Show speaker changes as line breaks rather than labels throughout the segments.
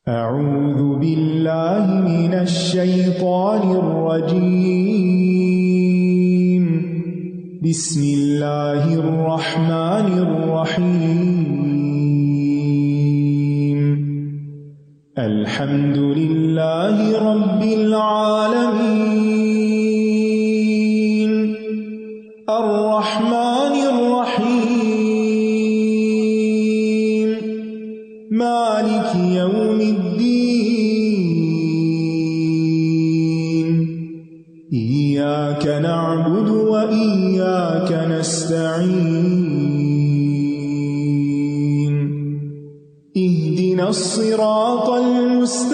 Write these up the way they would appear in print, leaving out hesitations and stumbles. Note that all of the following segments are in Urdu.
اعوذ باللہ من الشیطان الرجیم بسم اللہ الرحمن الرحیم الحمد للہ رب العالمین الرحمن الرحیم مالک یوم الدین ایاک نعبد و ایاک نستعین اہدنا الصراط المستقیم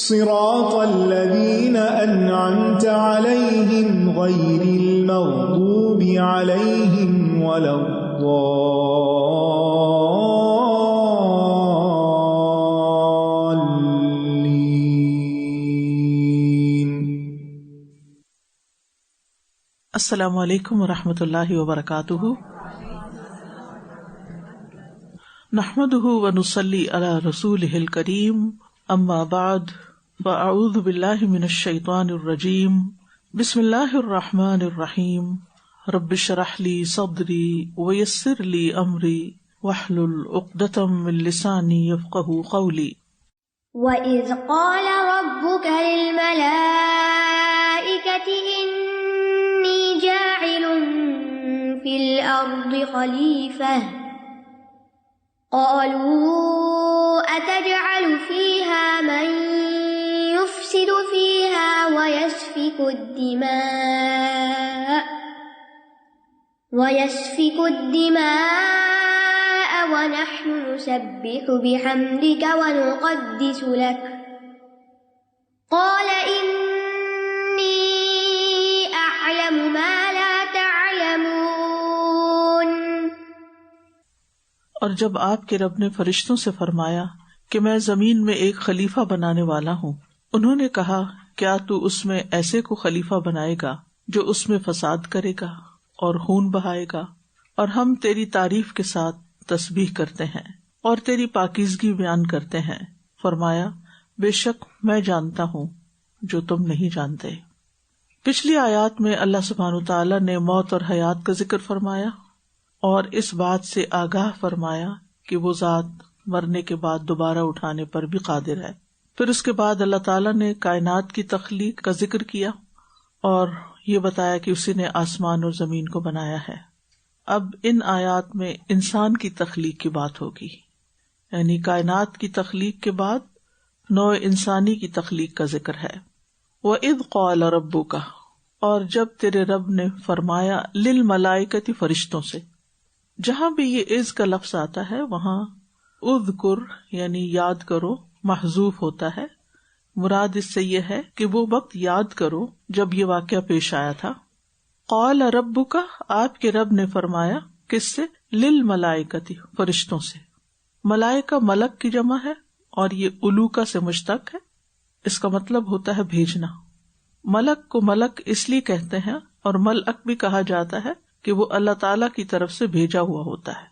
صراط الذین انعمت علیہم غیر المغضوب علیہم ولا الضالین۔
السلام علیکم ورحمۃ اللہ وبرکاتہ۔ نحمده ونصلی علی رسولہ الکریم، اما بعد فاعوذ باللہ من الشیطان الرجیم، بسم اللہ الرحمن الرحیم، رب اشرح لی صدری ویسر لی امری واحلل عقدۃ من لسانی یفقهوا قولی۔
وَإِذْ قَالَ رَبُّكَ لِلْمَلَائِكَةِ إِنِّي جَاعِلٌ فِي الْأَرْضِ خَلِيفَةً قَالُوا أَتَجْعَلُ فِيهَا مَن يُفْسِدُ فِيهَا وَيَسْفِكُ الدِّمَاءَ وَنَحْنُ نُسَبِّحُ بِحَمْدِكَ وَنُقَدِّسُ لَكَ قَالَ إِنِّي أَعْلَمُ مَا لَا تَعْلَمُونَ۔
اور جب آپ کے رب نے فرشتوں سے فرمایا کہ میں زمین میں ایک خلیفہ بنانے والا ہوں، انہوں نے کہا کیا تو اس میں ایسے کو خلیفہ بنائے گا جو اس میں فساد کرے گا اور خون بہائے گا، اور ہم تیری تعریف کے ساتھ تسبیح کرتے ہیں اور تیری پاکیزگی بیان کرتے ہیں۔ فرمایا بے شک میں جانتا ہوں جو تم نہیں جانتے۔ پچھلی آیات میں اللہ سبحانہ وتعالیٰ نے موت اور حیات کا ذکر فرمایا اور اس بات سے آگاہ فرمایا کہ وہ ذات مرنے کے بعد دوبارہ اٹھانے پر بھی قادر ہے۔ پھر اس کے بعد اللہ تعالیٰ نے کائنات کی تخلیق کا ذکر کیا اور یہ بتایا کہ اسی نے آسمان اور زمین کو بنایا ہے۔ اب ان آیات میں انسان کی تخلیق کی بات ہوگی، یعنی کائنات کی تخلیق کے بعد نوع انسانی کی تخلیق کا ذکر ہے۔ وَإِذْ قَالَ رَبُّكَ، اور جب تیرے رب نے فرمایا للملائکۃ، فرشتوں سے۔ جہاں بھی یہ اذ کا لفظ آتا ہے وہاں اذکر یعنی یاد کرو محذوف ہوتا ہے، مراد اس سے یہ ہے کہ وہ وقت یاد کرو جب یہ واقعہ پیش آیا تھا۔ قال ربک، آپ کے رب نے فرمایا، کس سے؟ للملائکۃ، فرشتوں سے۔ ملائکہ ملک کی جمع ہے اور یہ الوکا سے مشتق ہے، اس کا مطلب ہوتا ہے بھیجنا۔ ملک کو ملک اس لیے کہتے ہیں اور ملک بھی کہا جاتا ہے کہ وہ اللہ تعالی کی طرف سے بھیجا ہوا ہوتا ہے۔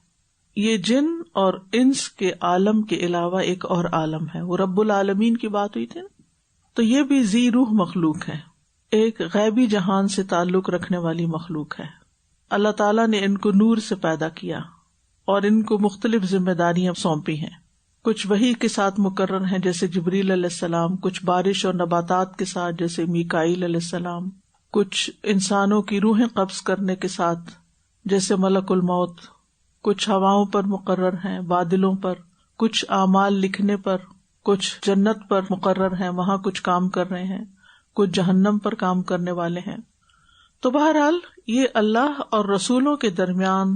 یہ جن اور انس کے عالم کے علاوہ ایک اور عالم ہے، وہ رب العالمین کی بات ہوئی تھی نا، تو یہ بھی ذی روح مخلوق ہے، ایک غیبی جہان سے تعلق رکھنے والی مخلوق ہے۔ اللہ تعالیٰ نے ان کو نور سے پیدا کیا اور ان کو مختلف ذمہ داریاں سونپی ہیں، کچھ وحی کے ساتھ مقرر ہیں جیسے جبریل علیہ السلام، کچھ بارش اور نباتات کے ساتھ جیسے میکائیل علیہ السلام، کچھ انسانوں کی روحیں قبض کرنے کے ساتھ جیسے ملک الموت، کچھ ہواؤں پر مقرر ہیں، بادلوں پر، کچھ اعمال لکھنے پر، کچھ جنت پر مقرر ہیں، وہاں کچھ کام کر رہے ہیں، کچھ جہنم پر کام کرنے والے ہیں۔ تو بہرحال یہ اللہ اور رسولوں کے درمیان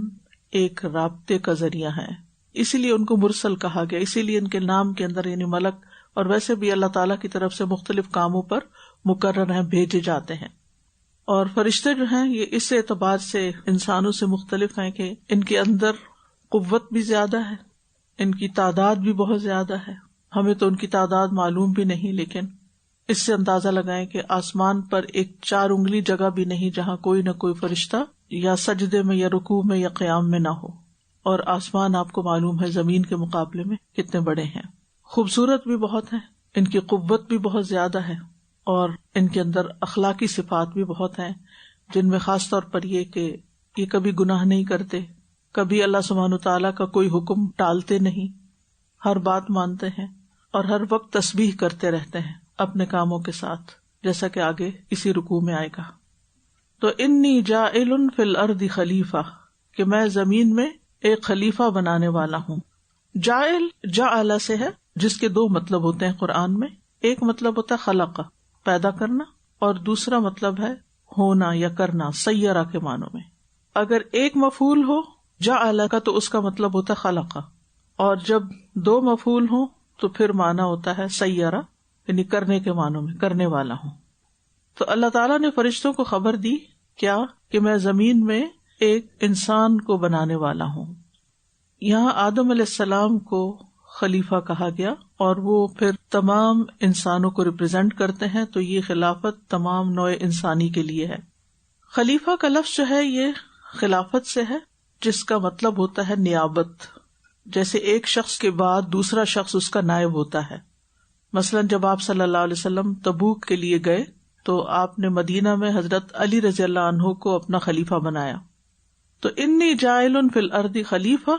ایک رابطے کا ذریعہ ہے، اسی لیے ان کو مرسل کہا گیا، اسی لیے ان کے نام کے اندر یعنی ملک، اور ویسے بھی اللہ تعالیٰ کی طرف سے مختلف کاموں پر مقرر ہیں، بھیجے جاتے ہیں۔ اور فرشتے جو ہیں یہ اس اعتبار سے انسانوں سے مختلف ہیں کہ ان کے اندر قوت بھی زیادہ ہے، ان کی تعداد بھی بہت زیادہ ہے، ہمیں تو ان کی تعداد معلوم بھی نہیں، لیکن اس سے اندازہ لگائیں کہ آسمان پر ایک 4 انگلی جگہ بھی نہیں جہاں کوئی نہ کوئی فرشتہ یا سجدے میں یا رکوع میں یا قیام میں نہ ہو، اور آسمان آپ کو معلوم ہے زمین کے مقابلے میں کتنے بڑے ہیں. خوبصورت بھی بہت ہیں، ان کی قوت بھی بہت زیادہ ہے، اور ان کے اندر اخلاقی صفات بھی بہت ہیں، جن میں خاص طور پر یہ کہ یہ کبھی گناہ نہیں کرتے، کبھی اللہ سبحانہ تعالیٰ کا کوئی حکم ٹالتے نہیں، ہر بات مانتے ہیں، اور ہر وقت تسبیح کرتے رہتے ہیں اپنے کاموں کے ساتھ، جیسا کہ آگے اسی رکوع میں آئے گا. تو انی جاعل فی الارض خلیفہ، کہ میں زمین میں ایک خلیفہ بنانے والا ہوں. جاعل جعل سے ہے، جس کے دو مطلب ہوتے ہیں قرآن میں. ایک مطلب ہوتا ہے خلق، پیدا کرنا، اور دوسرا مطلب ہے ہونا یا کرنا، سیرہ کے معنوں میں. اگر ایک مفعول ہو جعل کا تو اس کا مطلب ہوتا ہے خلق، اور جب دو مفعول ہوں تو پھر معنی ہوتا ہے سیرہ، یعنی کرنے کے معنوں میں، کرنے والا ہوں. تو اللہ تعالیٰ نے فرشتوں کو خبر دی کیا کہ میں زمین میں ایک انسان کو بنانے والا ہوں. یہاں آدم علیہ السلام کو خلیفہ کہا گیا، اور وہ پھر تمام انسانوں کو ریپرزینٹ کرتے ہیں، تو یہ خلافت تمام نوع انسانی کے لیے ہے. خلیفہ کا لفظ جو ہے یہ خلافت سے ہے، جس کا مطلب ہوتا ہے نیابت. جیسے ایک شخص کے بعد دوسرا شخص اس کا نائب ہوتا ہے. مثلاً جب آپ صلی اللہ علیہ وسلم تبوک کے لیے گئے تو آپ نے مدینہ میں حضرت علی رضی اللہ عنہ کو اپنا خلیفہ بنایا. تو انی جاعل فی الارض خلیفہ،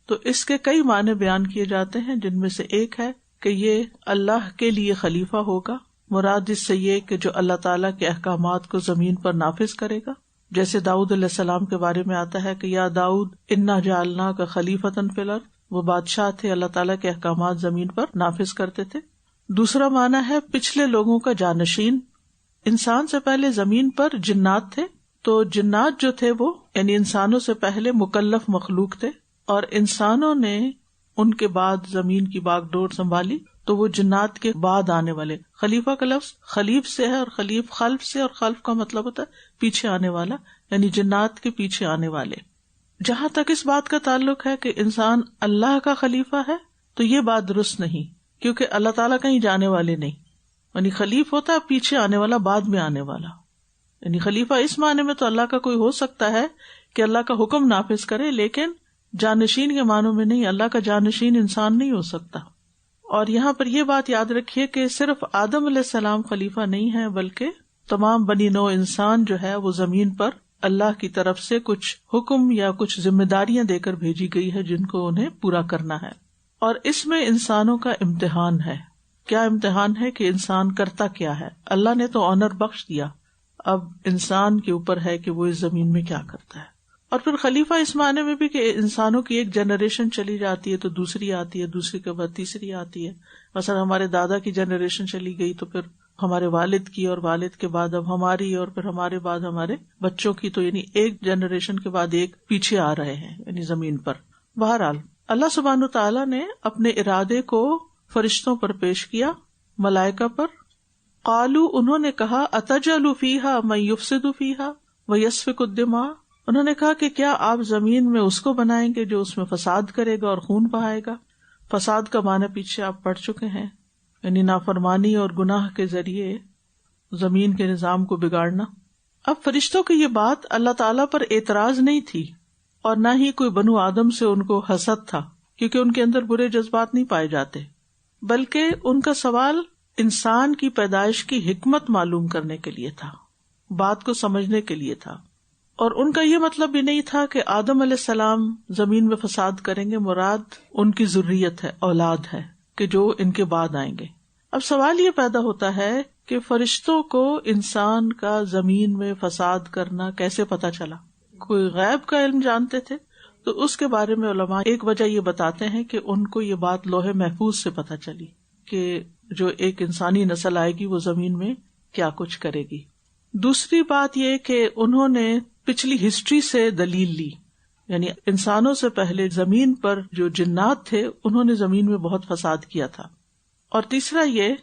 تو اس کے کئی معنی بیان کیے جاتے ہیں، جن میں سے ایک ہے کہ یہ اللہ کے لیے خلیفہ ہوگا. مراد اس سے یہ کہ جو اللہ تعالیٰ کے احکامات کو زمین پر نافذ کرے گا، جیسے داؤد علیہ السلام کے بارے میں آتا ہے کہ یا داؤد انا جعلناک خلیفۃ فی الارض، وہ بادشاہ تھے، اللہ تعالیٰ کے احکامات زمین پر نافذ کرتے تھے. دوسرا معنی ہے پچھلے لوگوں کا جانشین. انسان سے پہلے زمین پر جنات تھے، تو جنات جو تھے وہ یعنی انسانوں سے پہلے مکلف مخلوق تھے، اور انسانوں نے ان کے بعد زمین کی باغ ڈور سنبھالی، تو وہ جنات کے بعد آنے والے. خلیفہ کا لفظ خلیف سے ہے، اور خلیف خلف سے، اور خلف کا مطلب ہوتا ہے پیچھے آنے والا، یعنی جنات کے پیچھے آنے والے. جہاں تک اس بات کا تعلق ہے کہ انسان اللہ کا خلیفہ ہے، تو یہ بات درست نہیں، کیونکہ اللہ تعالیٰ کہیں جانے والے نہیں. یعنی خلیف ہوتا ہے پیچھے آنے والا، بعد میں آنے والا. یعنی خلیفہ اس معنی میں تو اللہ کا کوئی ہو سکتا ہے کہ اللہ کا حکم نافذ کرے، لیکن جانشین کے معنوں میں نہیں. اللہ کا جانشین انسان نہیں ہو سکتا. اور یہاں پر یہ بات یاد رکھیے کہ صرف آدم علیہ السلام خلیفہ نہیں ہے، بلکہ تمام بنی نوع انسان جو ہے وہ زمین پر اللہ کی طرف سے کچھ حکم یا کچھ ذمہ داریاں دے کر بھیجی گئی ہے، جن کو انہیں پورا کرنا ہے. اور اس میں انسانوں کا امتحان ہے. کیا امتحان ہے کہ انسان کرتا کیا ہے. اللہ نے تو آنر بخش دیا، اب انسان کے اوپر ہے کہ وہ اس زمین میں کیا کرتا ہے. اور پھر خلیفہ اس معنی میں بھی کہ انسانوں کی ایک جنریشن چلی جاتی ہے تو دوسری آتی ہے، دوسری کے بعد تیسری آتی ہے. مثلا ہمارے دادا کی جنریشن چلی گئی تو پھر ہمارے والد کی، اور والد کے بعد اب ہماری، اور پھر ہمارے بعد ہمارے بچوں کی. تو یعنی ایک جنریشن کے بعد ایک پیچھے آ رہے ہیں یعنی زمین پر. بہرحال اللہ سبحانہ تعالیٰ نے اپنے ارادے کو فرشتوں پر پیش کیا، ملائکہ پر. قالوا، انہوں نے کہا، اتجعل فیہا من یفسد فیہا ویسفک الدماء، انہوں نے کہا کہ کیا آپ زمین میں اس کو بنائیں گے جو اس میں فساد کرے گا اور خون بہائے گا. فساد کا معنی پیچھے آپ پڑھ چکے ہیں، یعنی نافرمانی اور گناہ کے ذریعے زمین کے نظام کو بگاڑنا. اب فرشتوں کی یہ بات اللہ تعالیٰ پر اعتراض نہیں تھی، اور نہ ہی کوئی بنو آدم سے ان کو حسد تھا، کیونکہ ان کے اندر برے جذبات نہیں پائے جاتے، بلکہ ان کا سوال انسان کی پیدائش کی حکمت معلوم کرنے کے لیے تھا، بات کو سمجھنے کے لیے تھا. اور ان کا یہ مطلب بھی نہیں تھا کہ آدم علیہ السلام زمین میں فساد کریں گے. مراد ان کی ذریت ہے، اولاد ہے کہ جو ان کے بعد آئیں گے. اب سوال یہ پیدا ہوتا ہے کہ فرشتوں کو انسان کا زمین میں فساد کرنا کیسے پتا چلا؟ کوئی غیب کا علم جانتے تھے؟ تو اس کے بارے میں علماء ایک وجہ یہ بتاتے ہیں کہ ان کو یہ بات لوح محفوظ سے پتا چلی کہ جو ایک انسانی نسل آئے گی وہ زمین میں کیا کچھ کرے گی. دوسری بات یہ کہ انہوں نے پچھلی ہسٹری سے دلیل لی، یعنی انسانوں سے پہلے زمین پر جو جنات تھے انہوں نے زمین میں بہت فساد کیا تھا. اور تیسرا یہ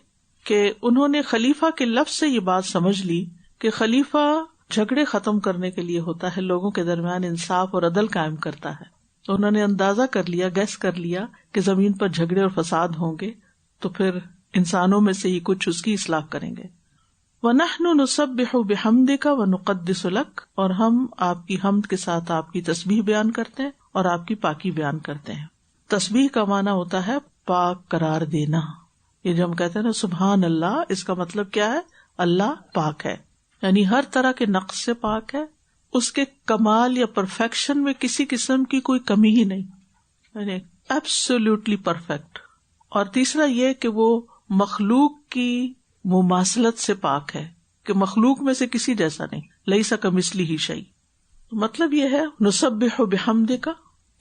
کہ انہوں نے خلیفہ کے لفظ سے یہ بات سمجھ لی کہ خلیفہ جھگڑے ختم کرنے کے لیے ہوتا ہے، لوگوں کے درمیان انصاف اور عدل قائم کرتا ہے. تو انہوں نے اندازہ کر لیا، گیس کر لیا کہ زمین پر جھگڑے اور فساد ہوں گے، تو پھر انسانوں میں سے ہی کچھ اس کی اصلاح کریں گے. وَنَحْنُ نُسَبِّحُ بِحَمْدِكَ وَنُقَدِّسُ لَكَ، اور ہم آپ کی حمد کے ساتھ آپ کی تسبیح بیان کرتے ہیں اور آپ کی پاکی بیان کرتے ہیں. تسبیح کا معنی ہوتا ہے پاک قرار دینا. یہ جو ہم کہتے ہیں نا سبحان اللہ، اس کا مطلب کیا ہے؟ اللہ پاک ہے، یعنی ہر طرح کے نقص سے پاک ہے، اس کے کمال یا پرفیکشن میں کسی قسم کی کوئی کمی ہی نہیں، یعنی ایبسولوٹلی پرفیکٹ. اور تیسرا یہ کہ وہ مخلوق کی مماثلت سے پاک ہے، کہ مخلوق میں سے کسی جیسا نہیں، لیسا کمثلہ شیء. مطلب یہ ہے نسبح بحمدک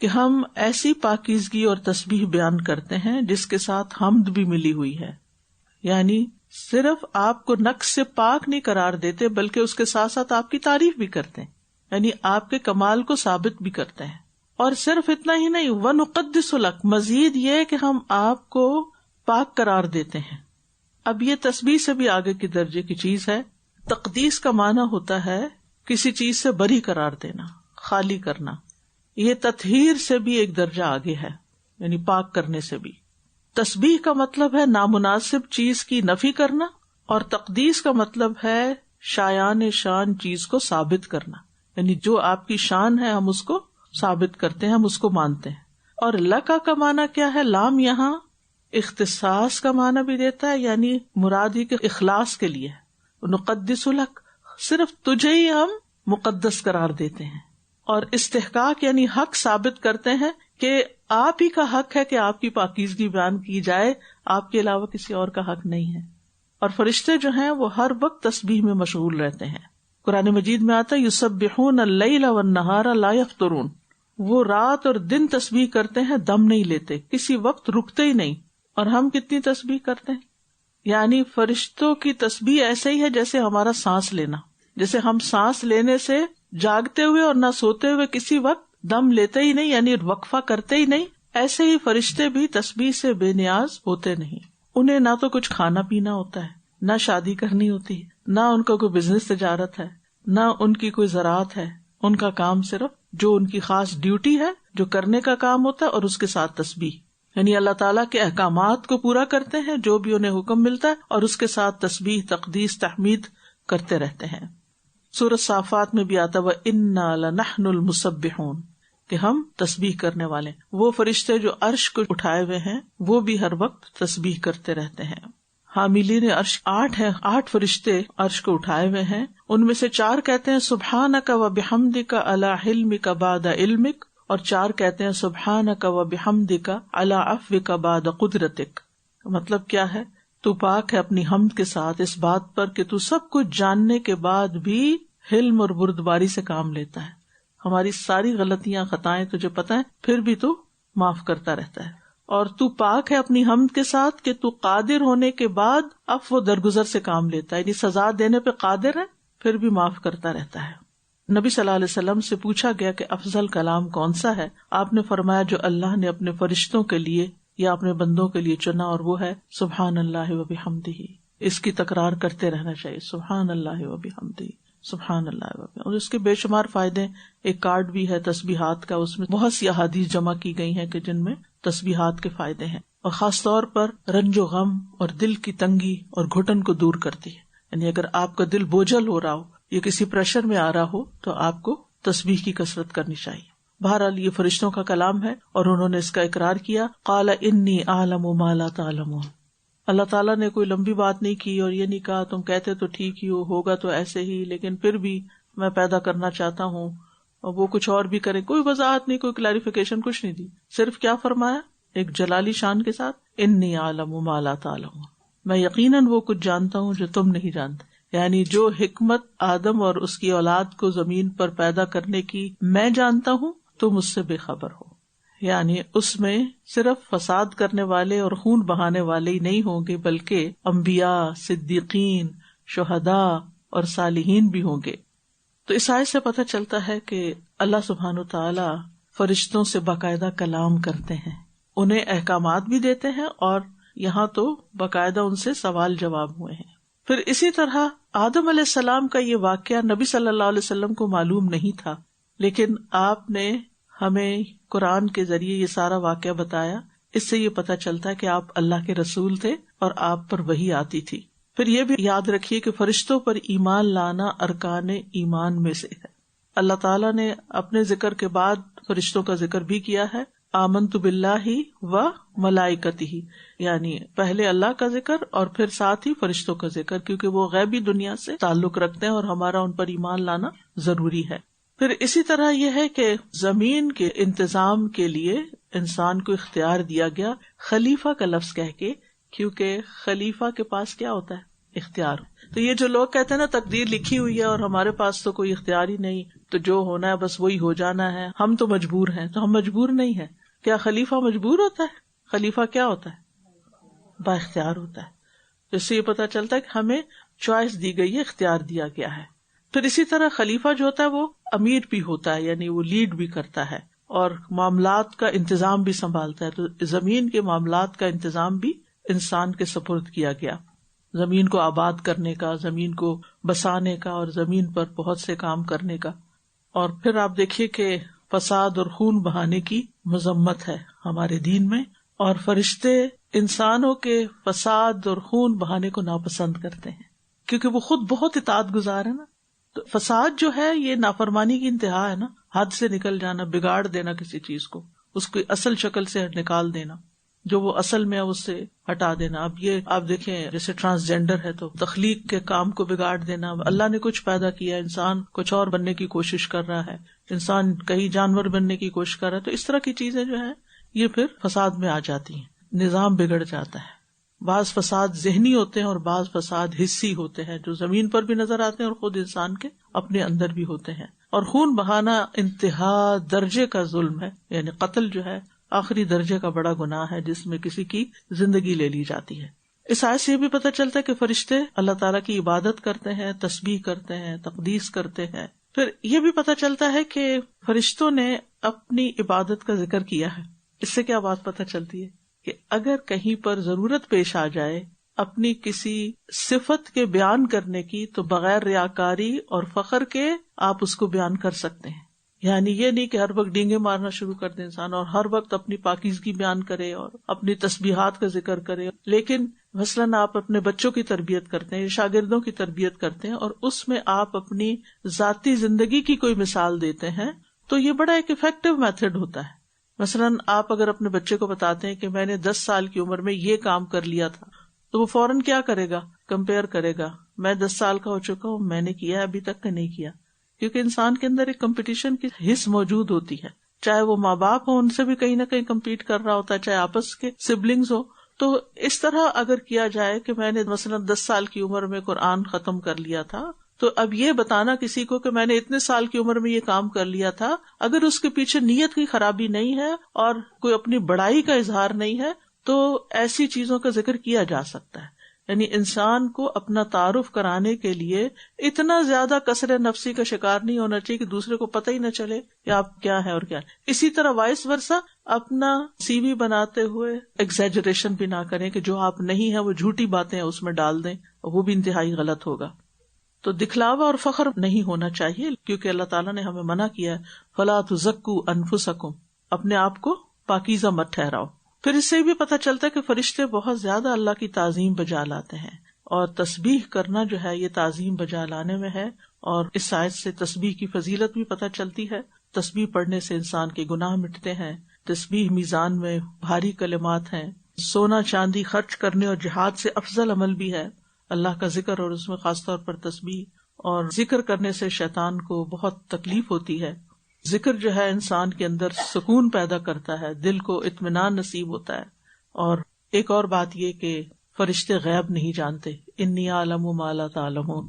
کہ ہم ایسی پاکیزگی اور تسبیح بیان کرتے ہیں جس کے ساتھ حمد بھی ملی ہوئی ہے، یعنی صرف آپ کو نقص سے پاک نہیں قرار دیتے بلکہ اس کے ساتھ ساتھ آپ کی تعریف بھی کرتے ہیں، یعنی آپ کے کمال کو ثابت بھی کرتے ہیں. اور صرف اتنا ہی نہیں، وَنُقَدِّسُ لَكَ، مزید یہ کہ ہم آپ کو پاک قرار دیتے ہیں. اب یہ تسبیح سے بھی آگے کی درجے کی چیز ہے. تقدیس کا معنی ہوتا ہے کسی چیز سے بری قرار دینا، خالی کرنا. یہ تطہیر سے بھی ایک درجہ آگے ہے، یعنی پاک کرنے سے بھی. تسبیح کا مطلب ہے نامناسب چیز کی نفی کرنا، اور تقدیس کا مطلب ہے شایان شان چیز کو ثابت کرنا، یعنی جو آپ کی شان ہے ہم اس کو ثابت کرتے ہیں، ہم اس کو مانتے ہیں. اور لکا کا معنی کیا ہے؟ لام یہاں اختصاص کا معنی بھی دیتا ہے، یعنی مراد ہی کے اخلاص کے لیے. نقدس لک، صرف تجھے ہی ہم مقدس قرار دیتے ہیں. اور استحقاق یعنی حق ثابت کرتے ہیں کہ آپ ہی کا حق ہے کہ آپ کی پاکیزگی بیان کی جائے، آپ کے علاوہ کسی اور کا حق نہیں ہے. اور فرشتے جو ہیں وہ ہر وقت تسبیح میں مشغول رہتے ہیں. قرآن مجید میں آتا ہے یسبحون اللیل والنہار لا یفترون، وہ رات اور دن تسبیح کرتے ہیں، دم نہیں لیتے، کسی وقت رکتے ہی نہیں. اور ہم کتنی تسبیح کرتے ہیں؟ یعنی فرشتوں کی تسبیح ایسے ہی ہے جیسے ہمارا سانس لینا. جیسے ہم سانس لینے سے جاگتے ہوئے اور نہ سوتے ہوئے کسی وقت دم لیتے ہی نہیں، یعنی وقفہ کرتے ہی نہیں، ایسے ہی فرشتے بھی تسبیح سے بے نیاز ہوتے نہیں. انہیں نہ تو کچھ کھانا پینا ہوتا ہے، نہ شادی کرنی ہوتی ہے، نہ ان کا کوئی بزنس تجارت ہے، نہ ان کی کوئی زراعت ہے. ان کا کام صرف جو ان کی خاص ڈیوٹی ہے، جو کرنے کا کام ہوتا ہے، اور اس کے ساتھ تسبیح، یعنی اللہ تعالیٰ کے احکامات کو پورا کرتے ہیں جو بھی انہیں حکم ملتا ہے، اور اس کے ساتھ تسبیح، تقدیس، تحمید کرتے رہتے ہیں. سورۃ صافات میں بھی آتا وَإِنَّا لَنَحْنُ الْمُسَبِّحُونَ کہ ہم تسبیح کرنے والے. وہ فرشتے جو عرش کو اٹھائے ہوئے ہیں وہ بھی ہر وقت تسبیح کرتے رہتے ہیں. حاملین عرش 8 ہیں، 8 فرشتے عرش کو اٹھائے ہوئے ہیں. ان میں سے 4 کہتے ہیں سبحانک وبحمدک علی حلمک بعد علمک، اور 4 کہتے ہیں سبحانک وبحمدک علی عفوک بعد قدرتک. مطلب کیا ہے؟ تو پاک ہے اپنی حمد کے ساتھ اس بات پر کہ تو سب کچھ جاننے کے بعد بھی حلم اور بردباری سے کام لیتا ہے. ہماری ساری غلطیاں، خطائیں تجھے پتہ ہیں، پھر بھی تو معاف کرتا رہتا ہے. اور تو پاک ہے اپنی حمد کے ساتھ کہ تو قادر ہونے کے بعد عفو و درگزر سے کام لیتا ہے، یعنی سزا دینے پہ قادر ہے پھر بھی معاف کرتا رہتا ہے. نبی صلی اللہ علیہ وسلم سے پوچھا گیا کہ افضل کلام کون سا ہے؟ آپ نے فرمایا جو اللہ نے اپنے فرشتوں کے لیے یا اپنے بندوں کے لیے چنا، اور وہ ہے سبحان اللہ وبحمدہ. اس کی تکرار کرتے رہنا چاہیے، سبحان اللہ وبحمدہ، سبحان اللہ وبحمدہ. اور اس کے بے شمار فائدے. ایک کارڈ بھی ہے تسبیحات کا، اس میں بہت سی احادیث جمع کی گئی ہیں کہ جن میں تسبیحات کے فائدے ہیں، اور خاص طور پر رنج و غم اور دل کی تنگی اور گھٹن کو دور کرتی ہے. یعنی اگر آپ کا دل بوجھل ہو رہا ہو یا کسی پریشر میں آ رہا ہو تو آپ کو تسبیح کی کثرت کرنی چاہیے. بہرحال یہ فرشتوں کا کلام ہے اور انہوں نے اس کا اقرار کیا. قال انی اعلم ما لا تعلمون. اللہ تعالیٰ نے کوئی لمبی بات نہیں کی اور یہ نہیں کہا تم کہتے تو ٹھیک ہی ہوگا تو ایسے ہی، لیکن پھر بھی میں پیدا کرنا چاہتا ہوں، اور وہ کچھ اور بھی کریں. کوئی وضاحت نہیں، کوئی کلیریفیکیشن، کچھ نہیں دی. صرف کیا فرمایا ایک جلالی شان کے ساتھ، انی اعلم ما لا تعلمون، میں یقیناً وہ کچھ جانتا ہوں جو تم نہیں جانتے. یعنی جو حکمت آدم اور اس کی اولاد کو زمین پر پیدا کرنے کی میں جانتا ہوں، تم اس سے بے خبر ہو. یعنی اس میں صرف فساد کرنے والے اور خون بہانے والے ہی نہیں ہوں گے، بلکہ انبیاء، صدیقین، شہداء اور صالحین بھی ہوں گے. تو اس آیت سے پتہ چلتا ہے کہ اللہ سبحانہ وتعالی فرشتوں سے باقاعدہ کلام کرتے ہیں، انہیں احکامات بھی دیتے ہیں، اور یہاں تو باقاعدہ ان سے سوال جواب ہوئے ہیں. پھر اسی طرح آدم علیہ السلام کا یہ واقعہ نبی صلی اللہ علیہ وسلم کو معلوم نہیں تھا، لیکن آپ نے ہمیں قرآن کے ذریعے یہ سارا واقعہ بتایا. اس سے یہ پتہ چلتا ہے کہ آپ اللہ کے رسول تھے اور آپ پر وحی آتی تھی. پھر یہ بھی یاد رکھیے کہ فرشتوں پر ایمان لانا ارکان ایمان میں سے ہے. اللہ تعالیٰ نے اپنے ذکر کے بعد فرشتوں کا ذکر بھی کیا ہے. آمنت باللہ و ملائکتہ، یعنی پہلے اللہ کا ذکر اور پھر ساتھ ہی فرشتوں کا ذکر، کیونکہ وہ غیبی دنیا سے تعلق رکھتے ہیں اور ہمارا ان پر ایمان لانا ضروری ہے. پھر اسی طرح یہ ہے کہ زمین کے انتظام کے لیے انسان کو اختیار دیا گیا خلیفہ کا لفظ کہہ کے، کیونکہ خلیفہ کے پاس کیا ہوتا ہے؟ اختیار. تو یہ جو لوگ کہتے ہیں نا تقدیر لکھی ہوئی ہے اور ہمارے پاس تو کوئی اختیار ہی نہیں، تو جو ہونا ہے بس وہی ہو جانا ہے، ہم تو مجبور ہیں. تو ہم مجبور نہیں ہیں. کیا خلیفہ مجبور ہوتا ہے؟ خلیفہ کیا ہوتا ہے؟ با اختیار ہوتا ہے. تو اس سے یہ پتا چلتا ہے کہ ہمیں چوائس دی گئی ہے، اختیار دیا گیا ہے. پھر اسی طرح خلیفہ جو ہوتا ہے وہ امیر بھی ہوتا ہے، یعنی وہ لیڈ بھی کرتا ہے اور معاملات کا انتظام بھی سنبھالتا ہے. تو زمین کے معاملات کا انتظام بھی انسان کے سپرد کیا گیا، زمین کو آباد کرنے کا، زمین کو بسانے کا اور زمین پر بہت سے کام کرنے کا. اور پھر آپ دیکھیے کہ فساد اور خون بہانے کی مذمت ہے ہمارے دین میں، اور فرشتے انسانوں کے فساد اور خون بہانے کو ناپسند کرتے ہیں کیونکہ وہ خود بہت اطاعت گزار ہے نا. تو فساد جو ہے یہ نافرمانی کی انتہا ہے نا، حد سے نکل جانا، بگاڑ دینا کسی چیز کو، اس کی اصل شکل سے نکال دینا، جو وہ اصل میں ہے اس سے ہٹا دینا. اب یہ آپ دیکھیں جیسے ٹرانسجینڈر ہے تو تخلیق کے کام کو بگاڑ دینا. اللہ نے کچھ پیدا کیا، انسان کچھ اور بننے کی کوشش کر رہا ہے، انسان کئی جانور بننے کی کوشش کر رہا ہے. تو اس طرح کی چیزیں جو ہیں یہ پھر فساد میں آ جاتی ہیں، نظام بگڑ جاتا ہے. بعض فساد ذہنی ہوتے ہیں اور بعض فساد حسی ہوتے ہیں جو زمین پر بھی نظر آتے ہیں اور خود انسان کے اپنے اندر بھی ہوتے ہیں. اور خون بہانا انتہا درجے کا ظلم ہے، یعنی قتل جو ہے آخری درجے کا بڑا گناہ ہے جس میں کسی کی زندگی لے لی جاتی ہے. اس آیت سے یہ بھی پتہ چلتا ہے کہ فرشتے اللہ تعالیٰ کی عبادت کرتے ہیں، تسبیح کرتے ہیں، تقدیس کرتے ہیں. پھر یہ بھی پتہ چلتا ہے کہ فرشتوں نے اپنی عبادت کا ذکر کیا ہے. اس سے کیا بات پتہ چلتی ہے کہ اگر کہیں پر ضرورت پیش آ جائے اپنی کسی صفت کے بیان کرنے کی تو بغیر ریاکاری اور فخر کے آپ اس کو بیان کر سکتے ہیں. یعنی یہ نہیں کہ ہر وقت ڈینگے مارنا شروع کر دے انسان اور ہر وقت اپنی پاکیزگی بیان کرے اور اپنی تسبیحات کا ذکر کرے. لیکن مثلاً آپ اپنے بچوں کی تربیت کرتے ہیں، شاگردوں کی تربیت کرتے ہیں اور اس میں آپ اپنی ذاتی زندگی کی کوئی مثال دیتے ہیں تو یہ بڑا ایک افیکٹو میتھڈ ہوتا ہے. مثلاً آپ اگر اپنے بچے کو بتاتے ہیں کہ میں نے 10 سال کی عمر میں یہ کام کر لیا تھا تو وہ فوراً کیا کرے گا؟ کمپیئر کرے گا، میں 10 سال کا ہو چکا ہوں، میں نے کیا ابھی تک کہ نہیں کیا. کیونکہ انسان کے اندر ایک کمپٹیشن کی حص موجود ہوتی ہے، چاہے وہ ماں باپ ہوں ان سے بھی کہیں نہ کہیں کمپیٹ کر رہا ہوتا ہے، چاہے آپس کے سبلنگز ہو. تو اس طرح اگر کیا جائے کہ میں نے مثلاً 10 سال کی عمر میں قرآن ختم کر لیا تھا تو اب یہ بتانا کسی کو کہ میں نے اتنے سال کی عمر میں یہ کام کر لیا تھا، اگر اس کے پیچھے نیت کی خرابی نہیں ہے اور کوئی اپنی بڑائی کا اظہار نہیں ہے تو ایسی چیزوں کا ذکر کیا جا سکتا ہے. یعنی انسان کو اپنا تعارف کرانے کے لیے اتنا زیادہ کثر نفسی کا شکار نہیں ہونا چاہیے کہ دوسرے کو پتہ ہی نہ چلے کہ آپ کیا ہے اور کیا. اسی طرح وائس ورسا اپنا سی وی بناتے ہوئے ایگزیجریشن بھی نہ کریں کہ جو آپ نہیں ہے وہ جھوٹی باتیں اس میں ڈال دیں، وہ بھی انتہائی غلط ہوگا. تو دکھلاوا اور فخر نہیں ہونا چاہیے کیونکہ اللہ تعالیٰ نے ہمیں منع کیا ہے فَلَا تُزَكُّوا أَنفُسَكُمْ، اپنے آپ کو پاکیزہ مت ٹھہراؤ. پھر اس سے بھی پتہ چلتا ہے کہ فرشتے بہت زیادہ اللہ کی تعظیم بجا لاتے ہیں اور تسبیح کرنا جو ہے یہ تعظیم بجا لانے میں ہے. اور اس آیت سے تسبیح کی فضیلت بھی پتہ چلتی ہے. تسبیح پڑھنے سے انسان کے گناہ مٹتے ہیں، تسبیح میزان میں بھاری کلمات ہیں، سونا چاندی خرچ کرنے اور جہاد سے افضل عمل بھی ہے اللہ کا ذکر، اور اس میں خاص طور پر تسبیح. اور ذکر کرنے سے شیطان کو بہت تکلیف ہوتی ہے. ذکر جو ہے انسان کے اندر سکون پیدا کرتا ہے، دل کو اطمینان نصیب ہوتا ہے. اور ایک اور بات یہ کہ فرشتے غیب نہیں جانتے، انی اعلم ما لا تعلمون،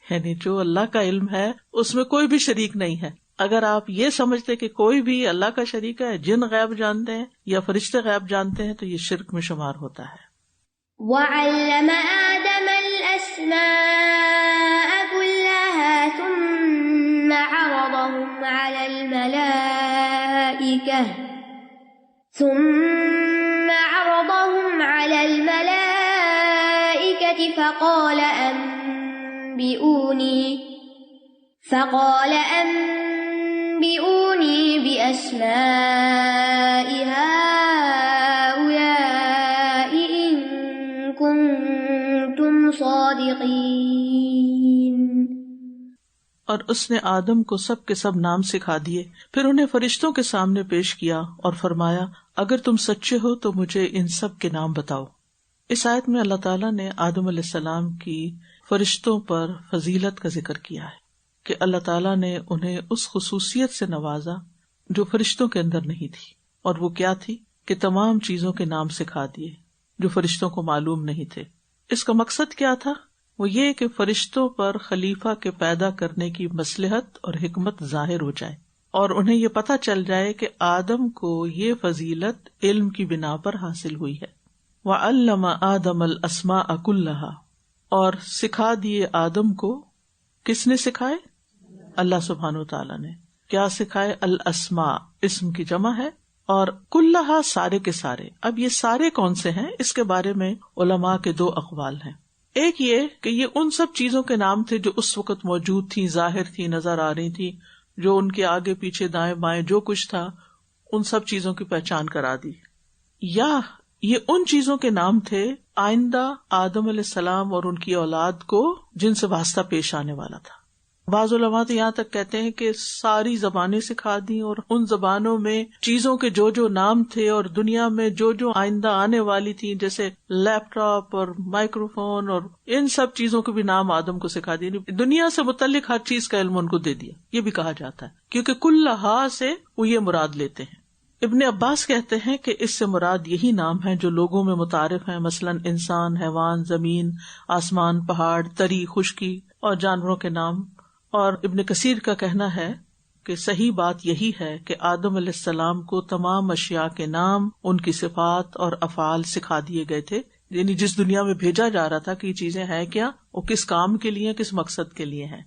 یعنی جو اللہ کا علم ہے اس میں کوئی بھی شریک نہیں ہے. اگر آپ یہ سمجھتے کہ کوئی بھی اللہ کا شریک ہے، جن غیب جانتے ہیں یا فرشتے غیب جانتے ہیں، تو یہ شرک میں شمار ہوتا ہے.
وَعَلَّمَ آدَمَ الْأَسْمَاءَ كُلَّهَا ثُمَّ عَرَضَهُمْ عَلَى الْمَلَائِكَةِ فَقَالَ أَنبِئُونِي بِأَسْمَاءِ هَؤُلَاءِ إِن كُنتُمْ صَادِقِينَ.
اور اس نے آدم کو سب کے سب نام سکھا دیے، پھر انہیں فرشتوں کے سامنے پیش کیا اور فرمایا اگر تم سچے ہو تو مجھے ان سب کے نام بتاؤ۔ اس آیت میں اللہ تعالیٰ نے آدم علیہ السلام کی فرشتوں پر فضیلت کا ذکر کیا ہے کہ اللہ تعالیٰ نے انہیں اس خصوصیت سے نوازا جو فرشتوں کے اندر نہیں تھی، اور وہ کیا تھی کہ تمام چیزوں کے نام سکھا دیے جو فرشتوں کو معلوم نہیں تھے۔ اس کا مقصد کیا تھا؟ وہ یہ کہ فرشتوں پر خلیفہ کے پیدا کرنے کی مصلحت اور حکمت ظاہر ہو جائے، اور انہیں یہ پتہ چل جائے کہ آدم کو یہ فضیلت علم کی بنا پر حاصل ہوئی ہے۔ وَعَلَّمَ آدَمَ الْأَسْمَاءَ كُلَّهَا، اور سکھا دیے آدم کو۔ کس نے سکھائے؟ اللہ سبحانہ وتعالیٰ نے۔ کیا سکھائے؟ الاسماء، اسم کی جمع ہے، اور کلھا سارے کے سارے۔ اب یہ سارے کون سے ہیں؟ اس کے بارے میں علماء کے دو اقوال ہیں۔ ایک یہ کہ یہ ان سب چیزوں کے نام تھے جو اس وقت موجود تھیں، ظاہر تھی، نظر آ رہی تھی، جو ان کے آگے پیچھے دائیں بائیں جو کچھ تھا ان سب چیزوں کی پہچان کرا دی، یا یہ ان چیزوں کے نام تھے آئندہ آدم علیہ السلام اور ان کی اولاد کو جن سے واسطہ پیش آنے والا تھا۔ بعض علماء تو یہاں تک کہتے ہیں کہ ساری زبانیں سکھا دی، اور ان زبانوں میں چیزوں کے جو جو نام تھے اور دنیا میں جو جو آئندہ آنے والی تھی، جیسے لیپ ٹاپ اور مائکرو فون اور ان سب چیزوں کے بھی نام آدم کو سکھا دیے۔ دنیا سے متعلق ہر چیز کا علم ان کو دے دیا، یہ بھی کہا جاتا ہے، کیونکہ کلھا سے وہ یہ مراد لیتے ہیں۔ ابن عباس کہتے ہیں کہ اس سے مراد یہی نام ہیں جو لوگوں میں متعارف ہیں، مثلاً انسان، حیوان، زمین، آسمان، پہاڑ، تری، خشکی اور جانوروں کے نام۔ اور ابن کثیر کا کہنا ہے کہ صحیح بات یہی ہے کہ آدم علیہ السلام کو تمام اشیاء کے نام، ان کی صفات اور افعال سکھا دیے گئے تھے، یعنی جس دنیا میں بھیجا جا رہا تھا کہ یہ چیزیں ہیں کیا، وہ کس کام کے لیے، کس مقصد کے لیے ہیں۔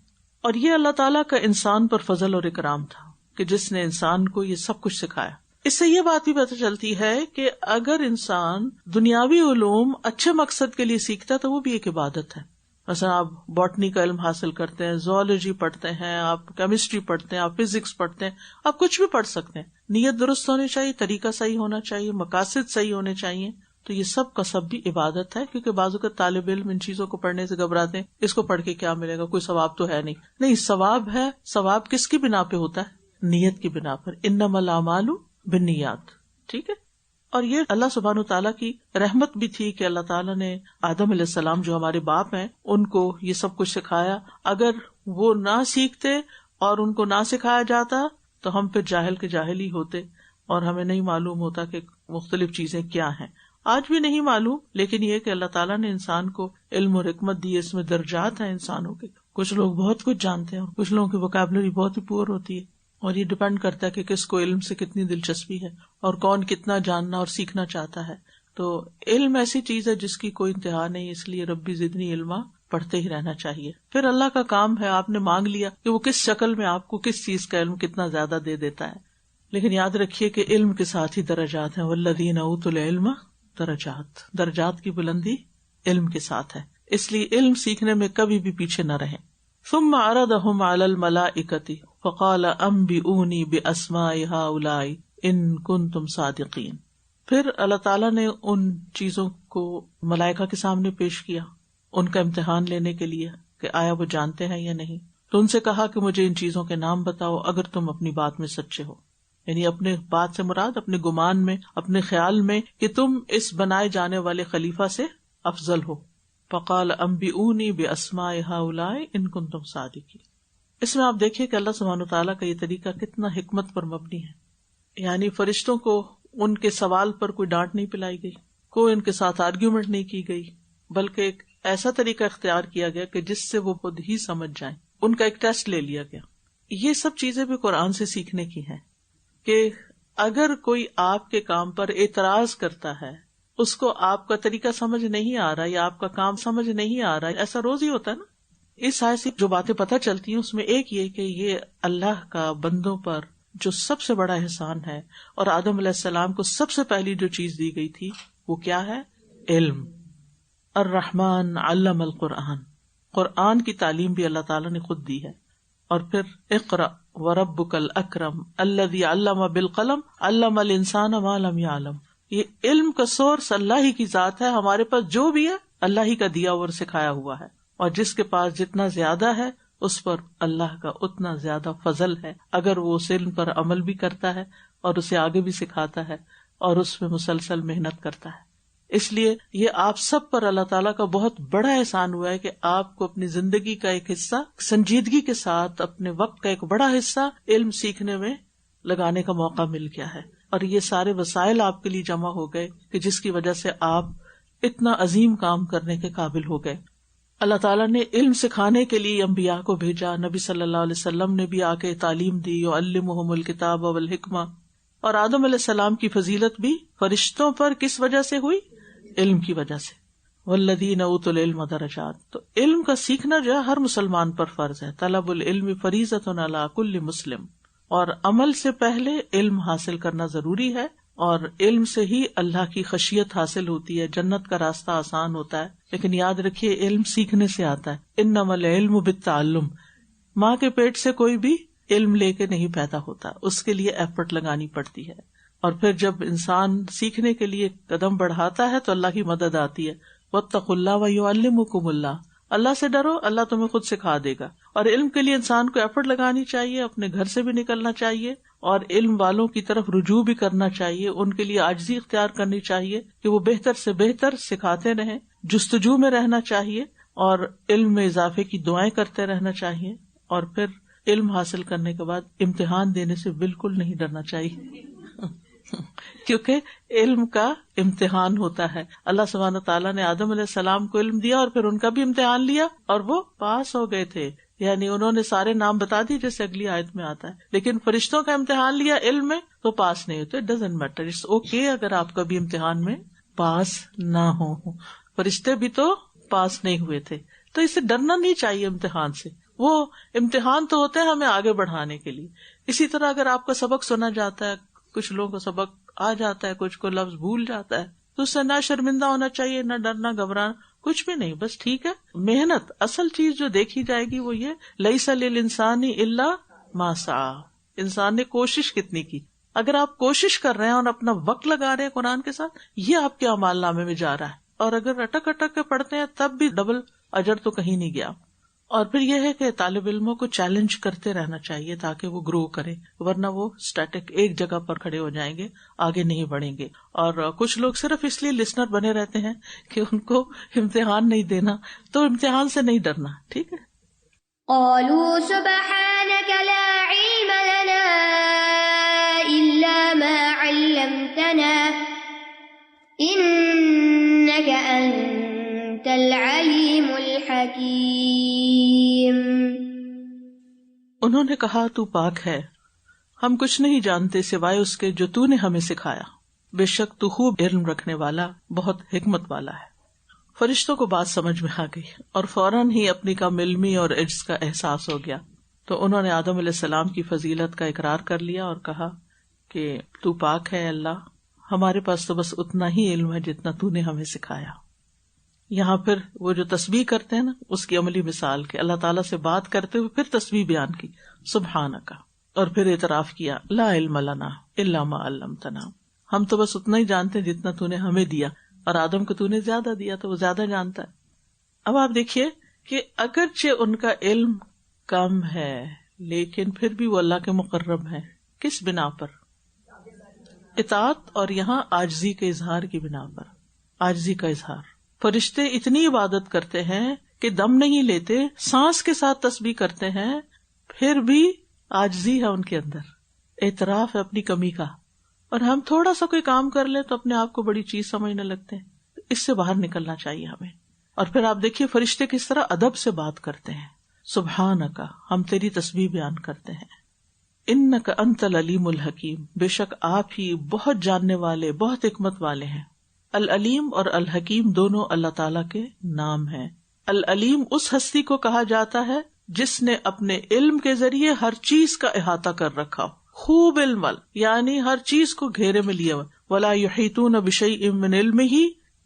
اور یہ اللہ تعالیٰ کا انسان پر فضل اور اکرام تھا کہ جس نے انسان کو یہ سب کچھ سکھایا۔ اس سے یہ بات بھی پتہ چلتی ہے کہ اگر انسان دنیاوی علوم اچھے مقصد کے لیے سیکھتا ہے تو وہ بھی ایک عبادت ہے۔ مثلا آپ باٹنی کا علم حاصل کرتے ہیں، زوالوجی پڑھتے ہیں، آپ کیمسٹری پڑھتے ہیں، آپ فزکس پڑھتے ہیں، آپ کچھ بھی پڑھ سکتے ہیں، نیت درست ہونی چاہیے، طریقہ صحیح ہونا چاہیے، مقاصد صحیح ہونے چاہیے، تو یہ سب کا سب بھی عبادت ہے۔ کیونکہ بعض اوقات طالب علم ان چیزوں کو پڑھنے سے گھبراتے ہیں، اس کو پڑھ کے کیا ملے گا، کوئی ثواب تو ہے نہیں ثواب ہے۔ ثواب کس کی بنا پہ ہوتا ہے؟ نیت کی بنا پر، انما الاعمال بالنیات، ٹھیک ہے۔ اور یہ اللہ سبحانہ تعالیٰ کی رحمت بھی تھی کہ اللہ تعالیٰ نے آدم علیہ السلام جو ہمارے باپ ہیں ان کو یہ سب کچھ سکھایا۔ اگر وہ نہ سیکھتے اور ان کو نہ سکھایا جاتا تو ہم پھر جاہل کے جاہل ہی ہوتے اور ہمیں نہیں معلوم ہوتا کہ مختلف چیزیں کیا ہیں۔ آج بھی نہیں معلوم، لیکن یہ کہ اللہ تعالیٰ نے انسان کو علم اور حکمت دی، اس میں درجات ہیں انسانوں کے۔ کچھ لوگ بہت کچھ جانتے ہیں اور کچھ لوگوں کی ووکیبلری بہت ہی پور ہوتی ہے، اور یہ ڈپینڈ کرتا ہے کہ کس کو علم سے کتنی دلچسپی ہے اور کون کتنا جاننا اور سیکھنا چاہتا ہے۔ تو علم ایسی چیز ہے جس کی کوئی انتہا نہیں، اس لیے ربی زدنی علما پڑھتے ہی رہنا چاہیے۔ پھر اللہ کا کام ہے، آپ نے مانگ لیا کہ وہ کس شکل میں آپ کو کس چیز کا علم کتنا زیادہ دے دیتا ہے۔ لیکن یاد رکھیے کہ علم کے ساتھ ہی درجات ہیں، والذین اوتوا العلم درجات، درجات کی بلندی علم کے ساتھ ہے، اس لیے علم سیکھنے میں کبھی بھی پیچھے نہ رہیں۔ ثم عرضهم على الملائکة فقال انبئونی باسماء هؤلاء ان کنتم صادقین۔ پھر اللہ تعالیٰ نے ان چیزوں کو ملائکہ کے سامنے پیش کیا ان کا امتحان لینے کے لیے کہ آیا وہ جانتے ہیں یا نہیں۔ تو ان سے کہا کہ مجھے ان چیزوں کے نام بتاؤ اگر تم اپنی بات میں سچے ہو، یعنی اپنے بات سے مراد اپنے گمان میں، اپنے خیال میں کہ تم اس بنائے جانے والے خلیفہ سے افضل ہو۔ فقال انبئونی باسماء هؤلاء ان کنتم صادقین۔ اس میں آپ دیکھیے کہ اللہ سبحانہ وتعالیٰ کا یہ طریقہ کتنا حکمت پر مبنی ہے، یعنی فرشتوں کو ان کے سوال پر کوئی ڈانٹ نہیں پلائی گئی، کوئی ان کے ساتھ آرگیومنٹ نہیں کی گئی، بلکہ ایک ایسا طریقہ اختیار کیا گیا کہ جس سے وہ خود ہی سمجھ جائیں، ان کا ایک ٹیسٹ لے لیا گیا۔ یہ سب چیزیں بھی قرآن سے سیکھنے کی ہیں کہ اگر کوئی آپ کے کام پر اعتراض کرتا ہے، اس کو آپ کا طریقہ سمجھ نہیں آ رہا یا آپ کا کام سمجھ نہیں آ رہا، ایسا روز ہی ہوتا ہے نا۔ اس آیت سے جو باتیں پتہ چلتی ہیں اس میں ایک یہ کہ یہ اللہ کا بندوں پر جو سب سے بڑا احسان ہے، اور آدم علیہ السلام کو سب سے پہلی جو چیز دی گئی تھی وہ کیا ہے؟ علم۔ الرحمن علم القرآن، قرآن کی تعلیم بھی اللہ تعالیٰ نے خود دی ہے۔ اور پھر اقرأ وربک الاکرم الذی علم بالقلم علم الانسان ما لم یعلم، یہ علم کا سورس اللہ ہی کی ذات ہے، ہمارے پاس جو بھی ہے اللہ ہی کا دیا اور سکھایا ہوا ہے، اور جس کے پاس جتنا زیادہ ہے اس پر اللہ کا اتنا زیادہ فضل ہے اگر وہ اس علم پر عمل بھی کرتا ہے اور اسے آگے بھی سکھاتا ہے اور اس میں مسلسل محنت کرتا ہے. اس لیے یہ آپ سب پر اللہ تعالیٰ کا بہت بڑا احسان ہوا ہے کہ آپ کو اپنی زندگی کا ایک حصہ سنجیدگی کے ساتھ اپنے وقت کا ایک بڑا حصہ علم سیکھنے میں لگانے کا موقع مل گیا ہے، اور یہ سارے وسائل آپ کے لیے جمع ہو گئے کہ جس کی وجہ سے آپ اتنا عظیم کام کرنے کے قابل ہو گئے. اللہ تعالیٰ نے علم سکھانے کے لیے انبیاء کو بھیجا. نبی صلی اللہ علیہ وسلم نے بھی آ کے تعلیم دی، وَعَلِّمُهُمُ الْكِتَابَ وَالْحِکْمَةَ. اور آدم علیہ السلام کی فضیلت بھی فرشتوں پر کس وجہ سے ہوئی؟ علم کی وجہ سے. وَالَّذِينَ أُوتُوا الْعِلْمَ دَرَجَاتٍ. تو علم کا سیکھنا جو ہے ہر مسلمان پر فرض ہے. طلب العلم فریضۃ علی کل مسلم. اور عمل سے پہلے علم حاصل کرنا ضروری ہے، اور علم سے ہی اللہ کی خشیت حاصل ہوتی ہے، جنت کا راستہ آسان ہوتا ہے. لیکن یاد رکھیے علم سیکھنے سے آتا ہے. انما العلم بالتعلم. ماں کے پیٹ سے کوئی بھی علم لے کے نہیں پیدا ہوتا، اس کے لیے ایفرٹ لگانی پڑتی ہے. اور پھر جب انسان سیکھنے کے لیے قدم بڑھاتا ہے تو اللہ کی مدد آتی ہے. واتقوا اللہ ویعلمکم اللہ. اللہ سے ڈرو، اللہ تمہیں خود سکھا دے گا. اور علم کے لیے انسان کو ایفرٹ لگانی چاہیے، اپنے گھر سے بھی نکلنا چاہیے، اور علم والوں کی طرف رجوع بھی کرنا چاہیے. ان کے لیے عاجزی اختیار کرنی چاہیے کہ وہ بہتر سے بہتر سکھاتے رہیں. جستجو میں رہنا چاہیے اور علم میں اضافے کی دعائیں کرتے رہنا چاہیے. اور پھر علم حاصل کرنے کے بعد امتحان دینے سے بالکل نہیں ڈرنا چاہیے کیونکہ علم کا امتحان ہوتا ہے. اللہ سبحانہ تعالیٰ نے آدم علیہ السلام کو علم دیا اور پھر ان کا بھی امتحان لیا اور وہ پاس ہو گئے تھے. یعنی انہوں نے سارے نام بتا دی جیسے اگلی آیت میں آتا ہے. لیکن فرشتوں کا امتحان لیا علم میں تو پاس نہیں ہوتے. ڈزنٹ میٹر، اٹس اوکے اگر آپ کبھی امتحان میں پاس نہ ہو. فرشتے بھی تو پاس نہیں ہوئے تھے، تو اسے ڈرنا نہیں چاہیے امتحان سے. وہ امتحان تو ہوتے ہیں ہمیں آگے بڑھانے کے لیے. اسی طرح اگر آپ کا سبق سنا جاتا ہے، کچھ لوگوں کو سبق آ جاتا ہے، کچھ کو لفظ بھول جاتا ہے، تو اس سے نہ شرمندہ ہونا چاہیے، نہ ڈرنا گھبرانا، کچھ بھی نہیں. بس ٹھیک ہے، محنت اصل چیز جو دیکھی جائے گی وہ یہ لیس للانسان الا ما سعی. انسان نے کوشش کتنی کی. اگر آپ کوشش کر رہے ہیں اور اپنا وقت لگا رہے ہیں قرآن کے ساتھ، یہ آپ کے اعمال نامے میں جا رہا ہے. اور اگر اٹک اٹک کے پڑھتے ہیں تب بھی ڈبل اجر تو کہیں نہیں گیا. اور پھر یہ ہے کہ طالب علموں کو چیلنج کرتے رہنا چاہیے تاکہ وہ گرو کرے، ورنہ وہ اسٹیٹک ایک جگہ پر کھڑے ہو جائیں گے، آگے نہیں بڑھیں گے. اور کچھ لوگ صرف اس لیے لسنر بنے رہتے ہیں کہ ان کو امتحان نہیں دینا، تو امتحان سے نہیں ڈرنا. ٹھیک ہے.
قالوا سبحانك لا علم لنا إلا ما علمتنا إنك أنت العليم الحكيم.
انہوں نے کہا تو پاک ہے، ہم کچھ نہیں جانتے سوائے اس کے جو تو نے ہمیں سکھایا. بے شک تو خوب علم رکھنے والا، بہت حکمت والا ہے. فرشتوں کو بات سمجھ میں آ گئی اور فوراً ہی اپنی کم علمی اور عجز کا احساس ہو گیا. تو انہوں نے آدم علیہ السلام کی فضیلت کا اقرار کر لیا اور کہا کہ تو پاک ہے اللہ، ہمارے پاس تو بس اتنا ہی علم ہے جتنا تو نے ہمیں سکھایا. یہاں پھر وہ جو تسبیح کرتے ہیں نا، اس کی عملی مثال کہ اللہ تعالیٰ سے بات کرتے ہوئے پھر تسبیح بیان کی سبحانک، اور پھر اعتراف کیا لا علم لنا الا ما علمتنا، ہم تو بس اتنا ہی جانتے ہیں جتنا تو نے ہمیں دیا، اور آدم کو تو نے زیادہ دیا تو وہ زیادہ جانتا ہے. اب آپ دیکھیے کہ اگرچہ ان کا علم کم ہے لیکن پھر بھی وہ اللہ کے مقرب ہیں. کس بنا پر؟ اطاعت اور یہاں عاجزی کے اظہار کی بنا پر، عاجزی کا اظہار. فرشتے اتنی عبادت کرتے ہیں کہ دم نہیں لیتے، سانس کے ساتھ تسبیح کرتے ہیں، پھر بھی عاجزی ہے ان کے اندر، اعتراف ہے اپنی کمی کا. اور ہم تھوڑا سا کوئی کام کر لیں تو اپنے آپ کو بڑی چیز سمجھنے لگتے ہیں. اس سے باہر نکلنا چاہیے ہمیں. اور پھر آپ دیکھیے فرشتے کس طرح ادب سے بات کرتے ہیں. سبحانک، ہم تیری تسبیح بیان کرتے ہیں. انک انت العلیم الحکیم، بے شک آپ ہی بہت جاننے والے، بہت حکمت والے ہیں. العلیم اور الحکیم دونوں اللہ تعالیٰ کے نام ہیں. العلیم اس ہستی کو کہا جاتا ہے جس نے اپنے علم کے ذریعے ہر چیز کا احاطہ کر رکھا ہو. خوب علم یعنی ہر چیز کو گھیرے میں لیا ہوا. ولا یحیطون بشیء من علمہ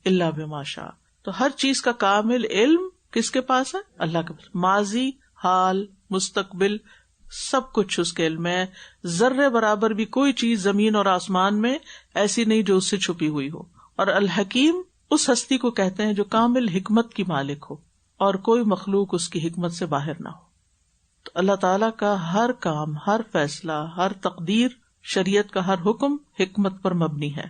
الا بما شاء. تو ہر چیز کا کامل علم کس کے پاس ہے؟ اللہ کے پاس. ماضی، حال، مستقبل، سب کچھ اس کے علم میں. ذرے برابر بھی کوئی چیز زمین اور آسمان میں ایسی نہیں جو اس سے چھپی ہوئی ہو. اور الحکیم اس ہستی کو کہتے ہیں جو کامل حکمت کی مالک ہو اور کوئی مخلوق اس کی حکمت سے باہر نہ ہو. تو اللہ تعالیٰ کا ہر کام، ہر فیصلہ، ہر تقدیر، شریعت کا ہر حکم حکمت پر مبنی ہے.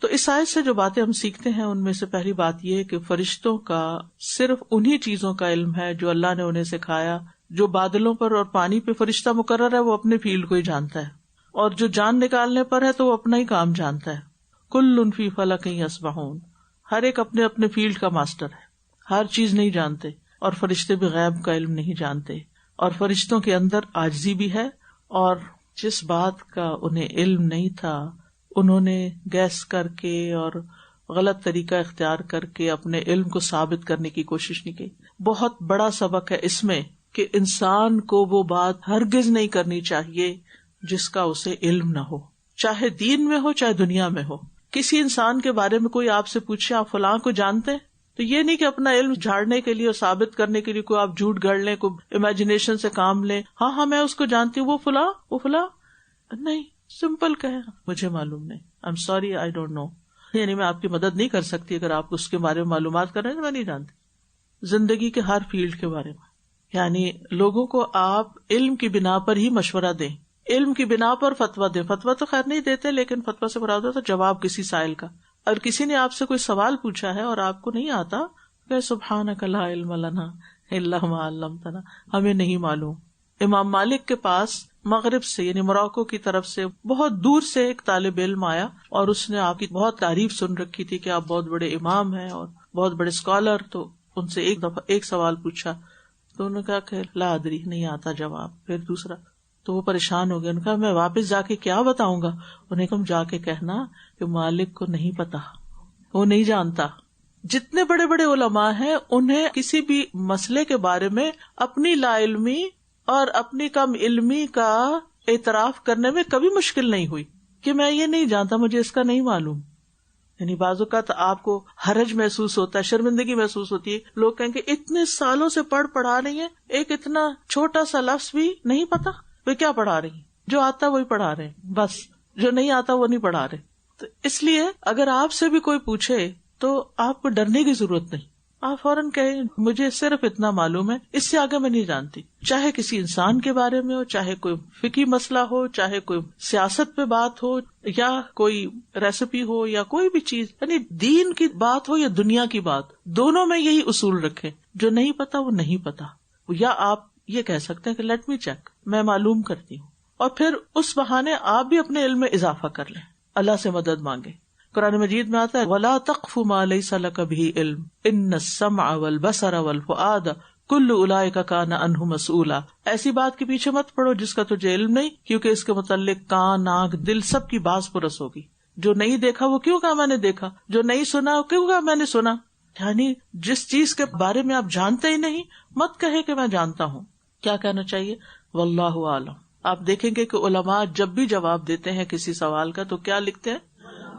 تو اس آیت سے جو باتیں ہم سیکھتے ہیں ان میں سے پہلی بات یہ کہ فرشتوں کا صرف انہی چیزوں کا علم ہے جو اللہ نے انہیں سکھایا. جو بادلوں پر اور پانی پہ فرشتہ مقرر ہے وہ اپنے فیلڈ کو ہی جانتا ہے، اور جو جان نکالنے پر ہے تو وہ اپنا ہی کام جانتا ہے. کل فی فلک یسبحون، ہر ایک اپنے اپنے فیلڈ کا ماسٹر ہے، ہر چیز نہیں جانتے. اور فرشتے بھی غیب کا علم نہیں جانتے. اور فرشتوں کے اندر عاجزی بھی ہے، اور جس بات کا انہیں علم نہیں تھا انہوں نے گیس کر کے اور غلط طریقہ اختیار کر کے اپنے علم کو ثابت کرنے کی کوشش نہیں کی. بہت بڑا سبق ہے اس میں کہ انسان کو وہ بات ہرگز نہیں کرنی چاہیے جس کا اسے علم نہ ہو، چاہے دین میں ہو چاہے دنیا میں ہو. کسی انسان کے بارے میں کوئی آپ سے پوچھے آپ فلاں کو جانتے ہیں، تو یہ نہیں کہ اپنا علم جھاڑنے کے لیے اور ثابت کرنے کے لیے کوئی آپ جھوٹ گڑھ لیں، کوئی امیجنیشن سے کام لیں. ہاں میں اس کو جانتی ہوں، وہ فلاں نہیں، سمپل کہیں مجھے معلوم نہیں، I am sorry I don't know. یعنی میں آپ کی مدد نہیں کر سکتی اگر آپ اس کے بارے میں معلومات کر رہے ہیں تو میں نہیں جانتی. زندگی کے ہر فیلڈ کے بارے میں، یعنی لوگوں کو آپ علم کی بنا پر ہی مشورہ دیں، علم کی بنا پر فتویٰ دیں. فتویٰ تو خیر نہیں دیتے، لیکن فتویٰ سے مراد ہوتا ہے جواب کسی سائل کا. اور کسی نے آپ سے کوئی سوال پوچھا ہے اور آپ کو نہیں آتا، کہ سبحانک لا علم لنا الا ما علمتنا، ہمیں نہیں معلوم. امام مالک کے پاس مغرب سے یعنی موراکو کی طرف سے بہت دور سے ایک طالب علم آیا اور اس نے آپ کی بہت تعریف سن رکھی تھی کہ آپ بہت بڑے امام ہیں اور بہت بڑے اسکالر. تو ان سے ایک دفعہ ایک سوال پوچھا تو انہوں نے کہا کہ لا ادری، نہیں آتا جواب. پھر دوسرا، تو وہ پریشان ہو گیا. انہوں نے کہا میں واپس جا کے کیا بتاؤں گا؟ انہیں کہا جا کے کہنا کہ مالک کو نہیں پتا، وہ نہیں جانتا. جتنے بڑے بڑے علماء ہیں انہیں کسی بھی مسئلے کے بارے میں اپنی لا علمی اور اپنی کم علمی کا اعتراف کرنے میں کبھی مشکل نہیں ہوئی کہ میں یہ نہیں جانتا، مجھے اس کا نہیں معلوم. یعنی بعض اوقات آپ کو حرج محسوس ہوتا ہے، شرمندگی محسوس ہوتی ہے. لوگ کہیں گے اتنے سالوں سے پڑھا رہی ہیں، ایک اتنا چھوٹا سا لفظ بھی نہیں پتا، وہ کیا پڑھا رہی ہیں؟ جو آتا وہی پڑھا رہے ہیں، بس جو نہیں آتا وہ نہیں پڑھا رہے. تو اس لیے اگر آپ سے بھی کوئی پوچھے تو آپ کو ڈرنے کی ضرورت نہیں، آپ فوراً کہیں مجھے صرف اتنا معلوم ہے، اس سے آگے میں نہیں جانتی. چاہے کسی انسان کے بارے میں ہو، چاہے کوئی فقہی مسئلہ ہو، چاہے کوئی سیاست پہ بات ہو، یا کوئی ریسیپی ہو، یا کوئی بھی چیز، یعنی دین کی بات ہو یا دنیا کی بات، دونوں میں یہی اصول رکھیں، جو نہیں پتا وہ نہیں پتا. یا آپ یہ کہہ سکتے ہیں کہ لیٹ می چیک، میں معلوم کرتی ہوں، اور پھر اس بہانے آپ بھی اپنے علم میں اضافہ کر لیں، اللہ سے مدد مانگے. قرآن مجید میں آتا ہے وَلَا تَقْفُ مَا لَيْسَ لَكَ بِهِ عِلْمٌ إِنَّ السَّمْعَ وَالْبَصَرَ وَالْفُؤَادَ كُلُّ أُولَئِكَ كَانَ عَنْهُ مسئولا. ایسی بات کے پیچھے مت پڑو جس کا تجھے علم نہیں، کیونکہ اس کے متعلق کان، آنکھ، دل سب کی باز پرس ہوگی. جو نہیں دیکھا وہ کیوں کہا میں نے دیکھا، جو نہیں سنا وہ کیوں کہا میں نے سنا. یعنی جس چیز کے بارے میں آپ جانتے ہی نہیں مت کہے کہ میں جانتا ہوں. کیا کہنا چاہیے؟ واللہ اعلم. آپ دیکھیں گے کہ علماء جب بھی جواب دیتے ہیں کسی سوال کا تو کیا لکھتے ہیں؟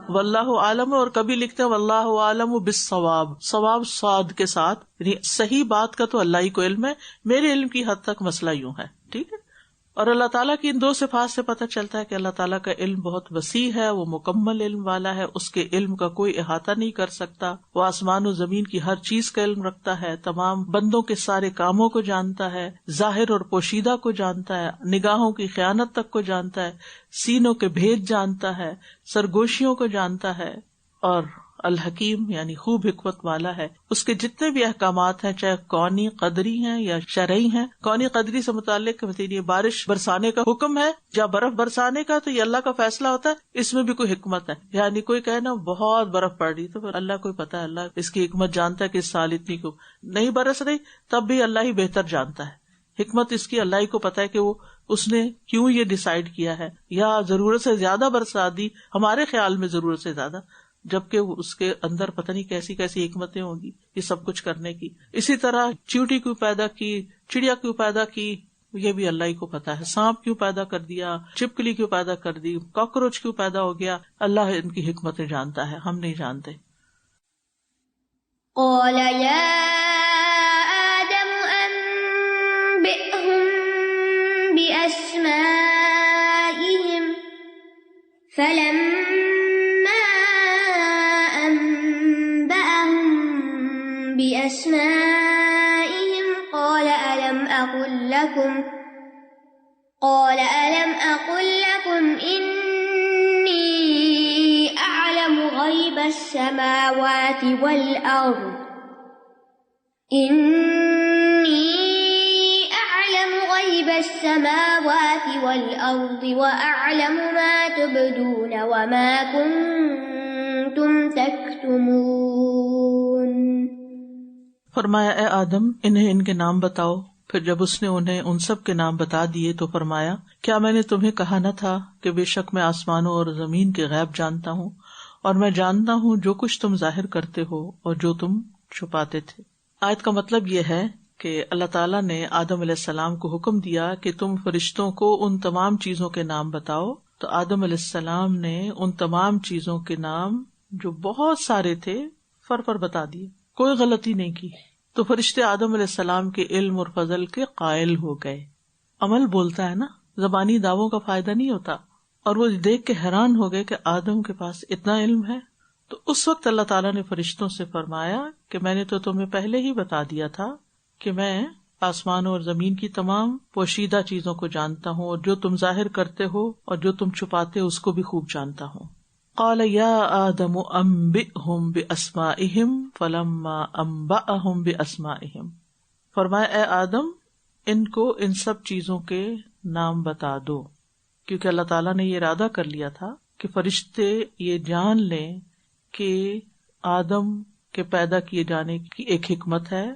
واللہ عالم، اور کبھی لکھتے ہیں واللہ عالم بالصواب، صواب صاد کے ساتھ، یعنی صحیح بات کا تو اللہ ہی کو علم ہے، میرے علم کی حد تک مسئلہ یوں ہے. ٹھیک ہے. اور اللہ تعالیٰ کی ان دو صفات سے پتہ چلتا ہے کہ اللہ تعالیٰ کا علم بہت وسیع ہے، وہ مکمل علم والا ہے، اس کے علم کا کوئی احاطہ نہیں کر سکتا. وہ آسمان و زمین کی ہر چیز کا علم رکھتا ہے، تمام بندوں کے سارے کاموں کو جانتا ہے، ظاہر اور پوشیدہ کو جانتا ہے، نگاہوں کی خیانت تک کو جانتا ہے، سینوں کے بھید جانتا ہے، سرگوشیوں کو جانتا ہے. اور الحکیم یعنی خوب حکمت والا ہے. اس کے جتنے بھی احکامات ہیں، چاہے کونی قدری ہیں یا شرعی ہیں. کونی قدری سے متعلق یہ بارش برسانے کا حکم ہے یا برف برسانے کا، تو یہ اللہ کا فیصلہ ہوتا ہے، اس میں بھی کوئی حکمت ہے. یعنی کوئی کہے نا بہت برف پڑ رہی تو پھر اللہ کو پتا ہے، اللہ اس کی حکمت جانتا ہے کہ اس سال اتنی کو نہیں برس رہی، تب بھی اللہ ہی بہتر جانتا ہے. حکمت اس کی اللہ ہی کو پتا ہے کہ وہ اس نے کیوں یہ ڈیسائیڈ کیا ہے، یا ضرورت سے زیادہ برسا دی ہمارے خیال میں ضرورت سے زیادہ، جبکہ اس کے اندر پتہ نہیں کیسی کیسی حکمتیں ہوں گی یہ سب کچھ کرنے کی. اسی طرح چیونٹی کیوں پیدا کی، چڑیا کیوں پیدا کی، یہ بھی اللہ ہی کو پتا ہے. سانپ کیوں پیدا کر دیا، چھپکلی کیوں پیدا کر دی، کاکروچ کیوں پیدا ہو گیا، اللہ ان کی حکمتیں جانتا ہے، ہم نہیں جانتے.
قال يا آدم أنبئهم بأسمائهم فلما أنبأهم بأسمائهم قال ألم أقل لكم السماوات والأرض إني أعلم غيب السماوات والأرض وأعلم ما تبدون وما كنتم تكتمون.
فرمایا اے آدم انہیں ان کے نام بتاؤ. پھر جب اس نے انہیں ان سب کے نام بتا دیے تو فرمایا کیا میں نے تمہیں کہا نہ تھا کہ بے شک میں آسمانوں اور زمین کے غیب جانتا ہوں اور میں جانتا ہوں جو کچھ تم ظاہر کرتے ہو اور جو تم چھپاتے تھے. آیت کا مطلب یہ ہے کہ اللہ تعالیٰ نے آدم علیہ السلام کو حکم دیا کہ تم فرشتوں کو ان تمام چیزوں کے نام بتاؤ. تو آدم علیہ السلام نے ان تمام چیزوں کے نام جو بہت سارے تھے فر بتا دیے, کوئی غلطی نہیں کی. تو فرشتے آدم علیہ السلام کے علم اور فضل کے قائل ہو گئے. عمل بولتا ہے نا, زبانی دعووں کا فائدہ نہیں ہوتا. اور وہ دیکھ کے حیران ہو گئے کہ آدم کے پاس اتنا علم ہے. تو اس وقت اللہ تعالیٰ نے فرشتوں سے فرمایا کہ میں نے تو تمہیں پہلے ہی بتا دیا تھا کہ میں آسمانوں اور زمین کی تمام پوشیدہ چیزوں کو جانتا ہوں اور جو تم ظاہر کرتے ہو اور جو تم چھپاتے ہو اس کو بھی خوب جانتا ہوں. قال یا آدم انبئہم باسمائہم فلما انبأہم باسمائہم. فرمایا اے آدم ان کو ان سب چیزوں کے نام بتا دو, کیونکہ اللہ تعالیٰ نے یہ ارادہ کر لیا تھا کہ فرشتے یہ جان لیں کہ آدم کے پیدا کیے جانے کی ایک حکمت ہے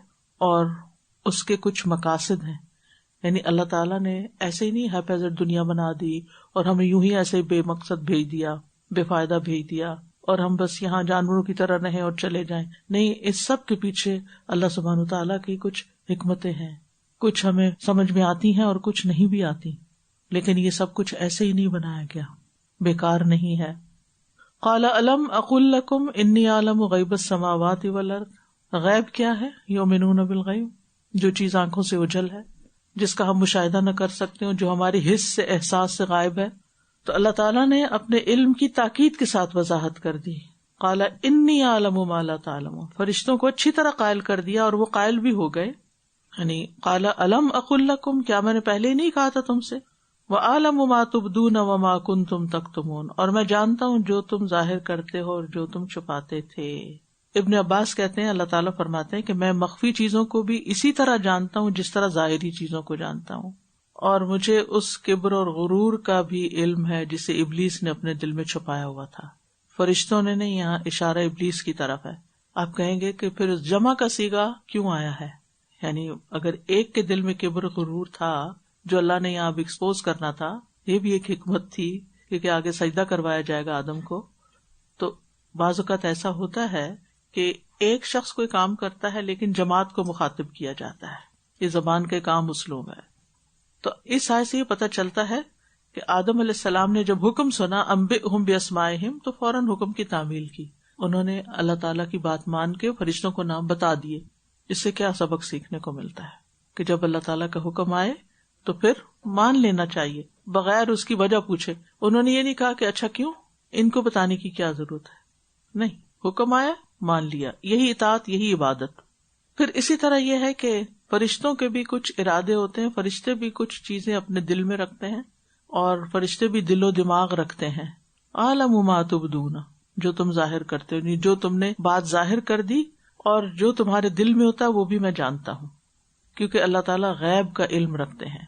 اور اس کے کچھ مقاصد ہیں. یعنی اللہ تعالیٰ نے ایسے ہی نہیں ہیپیزٹ دنیا بنا دی اور ہمیں یوں ہی ایسے بے مقصد بھیج دیا, بے فائدہ بھیج دیا اور ہم بس یہاں جانوروں کی طرح رہیں اور چلے جائیں. نہیں, اس سب کے پیچھے اللہ سبحانہ تعالیٰ کی کچھ حکمتیں ہیں. کچھ ہمیں سمجھ میں آتی ہیں اور کچھ نہیں بھی آتی, لیکن یہ سب کچھ ایسے ہی نہیں بنایا گیا, بیکار نہیں ہے. قال الم اقل لکم انی اعلم غیب السماوات والارض. غیب کیا ہے؟ یؤمنون بالغیب, جو چیز آنکھوں سے اوجھل ہے, جس کا ہم مشاہدہ نہ کر سکتے ہوں, جو ہماری حس سے احساس سے غائب ہے. تو اللہ تعالیٰ نے اپنے علم کی تاکید کے ساتھ وضاحت کر دی. قال انی اعلم ما لا تعلمون. فرشتوں کو اچھی طرح قائل کر دیا اور وہ قائل بھی ہو گئے. یعنی قال الم اقل لکم, کیا میں نے پہلے ہی نہیں کہا تھا تم سے, وَأَعْلَمُ مَا تُبْدُونَ وَمَا كُنْتُمْ تَكْتُمُونَ, اور میں جانتا ہوں جو تم ظاہر کرتے ہو اور جو تم چھپاتے تھے. ابن عباس کہتے ہیں اللہ تعالیٰ فرماتے ہیں کہ میں مخفی چیزوں کو بھی اسی طرح جانتا ہوں جس طرح ظاہری چیزوں کو جانتا ہوں, اور مجھے اس کبر اور غرور کا بھی علم ہے جسے ابلیس نے اپنے دل میں چھپایا ہوا تھا. فرشتوں نے نہیں, یہاں اشارہ ابلیس کی طرف ہے. آپ کہیں گے کہ پھر جمع کا صیغہ کیوں آیا ہے؟ یعنی اگر ایک کے دل میں کبر غرور تھا جو اللہ نے یہاں ایکسپوز کرنا تھا, یہ بھی ایک حکمت تھی کیونکہ آگے سجدہ کروایا جائے گا آدم کو. تو بعض اوقات ایسا ہوتا ہے کہ ایک شخص کوئی کام کرتا ہے لیکن جماعت کو مخاطب کیا جاتا ہے, یہ زبان کے کام اسلوب ہے. تو اس آیت سے یہ پتہ چلتا ہے کہ آدم علیہ السلام نے جب حکم سنا انبئہم باسمائہم تو فوراً حکم کی تعمیل کی. انہوں نے اللہ تعالیٰ کی بات مان کے فرشتوں کو نام بتا دیے. اس سے کیا سبق سیکھنے کو ملتا ہے کہ جب اللہ تعالیٰ کا حکم آئے تو پھر مان لینا چاہیے بغیر اس کی وجہ پوچھے. انہوں نے یہ نہیں کہا کہ اچھا کیوں, ان کو بتانے کی کیا ضرورت ہے. نہیں, حکم آیا مان لیا, یہی اطاعت, یہی عبادت. پھر اسی طرح یہ ہے کہ فرشتوں کے بھی کچھ ارادے ہوتے ہیں, فرشتے بھی کچھ چیزیں اپنے دل میں رکھتے ہیں اور فرشتے بھی دل و دماغ رکھتے ہیں. اعلم ما تبدون, جو تم ظاہر کرتے ہو, جو تم نے بات ظاہر کر دی اور جو تمہارے دل میں ہوتا ہے وہ بھی میں جانتا ہوں, کیونکہ اللہ تعالیٰ غیب کا علم رکھتے ہیں.